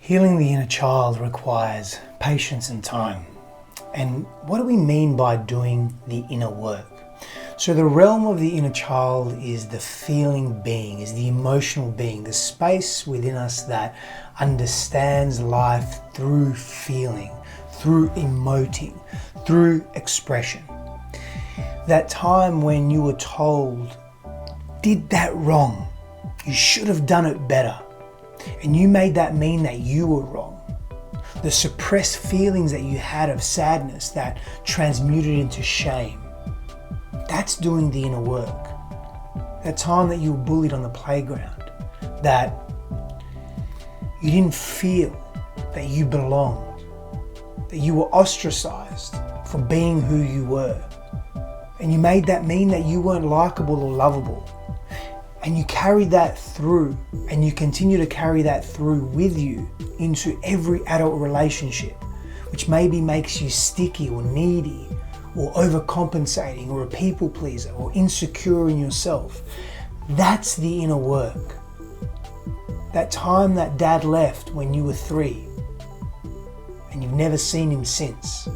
Healing the inner child requires patience and time. And what do we mean by doing the inner work? So the realm of the inner child is the feeling being, is the emotional being, the space within us that understands life through feeling, through emoting, through expression. That time when you were told, did that wrong, you should have done it better. And you made that mean that you were wrong. The suppressed feelings that you had of sadness that transmuted into shame. That's doing the inner work. That time that you were bullied on the playground, that you didn't feel that you belonged, that you were ostracized for being who you were. And you made that mean that you weren't likable or lovable. And you carried that through, and you continue to carry that through with you into every adult relationship, which maybe makes you sticky or needy or overcompensating or a people pleaser or insecure in yourself. That's the inner work. That time that dad left when you were 3 and you've never seen him since.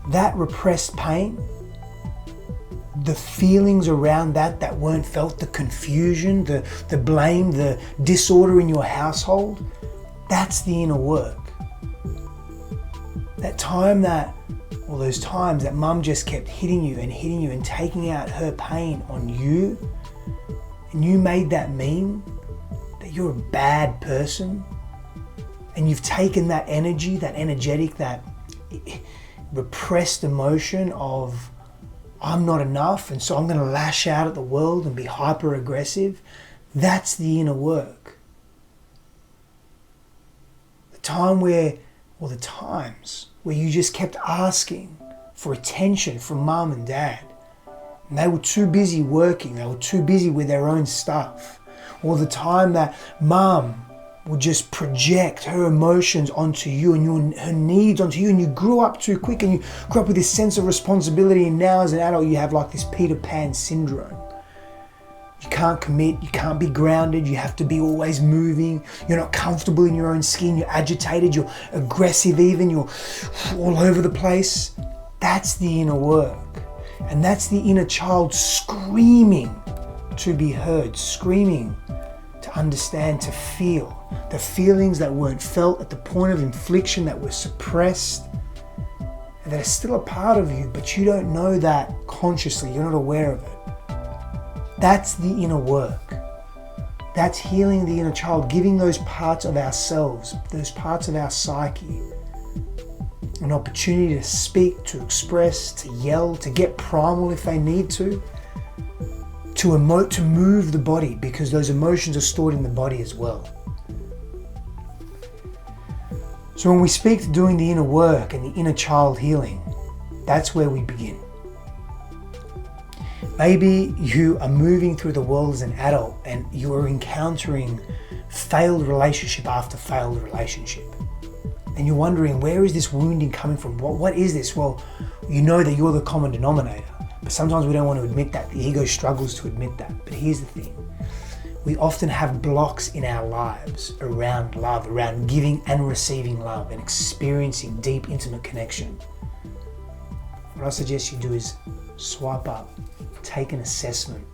That repressed pain, the feelings around that weren't felt, the confusion, the blame, the disorder in your household, that's the inner work. That time or those times that mum just kept hitting you and taking out her pain on you, and you made that mean that you're a bad person, and you've taken that energy, that energetic, that repressed emotion of I'm not enough, and so I'm going to lash out at the world and be hyper aggressive. That's the inner work. The times where you just kept asking for attention from mum and dad, and they were too busy working, they were too busy with their own stuff. Or the time that mum would just project her emotions onto you and her needs onto you, and you grew up too quick, and you grew up with this sense of responsibility, and now as an adult you have like this Peter Pan syndrome. You can't commit, you can't be grounded, you have to be always moving, you're not comfortable in your own skin, you're agitated, you're aggressive even, you're all over the place. That's the inner work. And that's the inner child screaming to be heard, screaming to understand, to feel. The feelings that weren't felt at the point of infliction, that were suppressed, and that are still a part of you, but you don't know that consciously, you're not aware of it. That's the inner work. That's healing the inner child, giving those parts of ourselves, those parts of our psyche, an opportunity to speak, to express, to yell, to get primal if they need to emote, to move the body, because those emotions are stored in the body as well. So when we speak to doing the inner work and the inner child healing, that's where we begin. Maybe you are moving through the world as an adult and you are encountering failed relationship after failed relationship. And you're wondering, where is this wounding coming from? What is this? Well, you know that you're the common denominator. But sometimes we don't want to admit that. The ego struggles to admit that. But here's the thing. We often have blocks in our lives around love, around giving and receiving love and experiencing deep, intimate connection. What I suggest you do is swipe up, take an assessment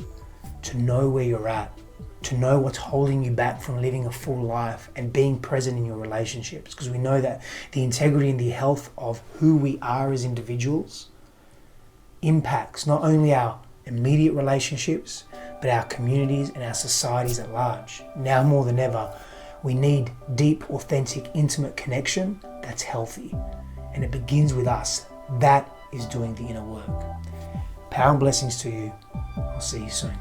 to know where you're at, to know what's holding you back from living a full life and being present in your relationships. Because we know that the integrity and the health of who we are as individuals impacts not only our immediate relationships, but our communities and our societies at large. Now more than ever, we need deep, authentic, intimate connection that's healthy. And it begins with us. That is doing the inner work. Power and blessings to you. I'll see you soon.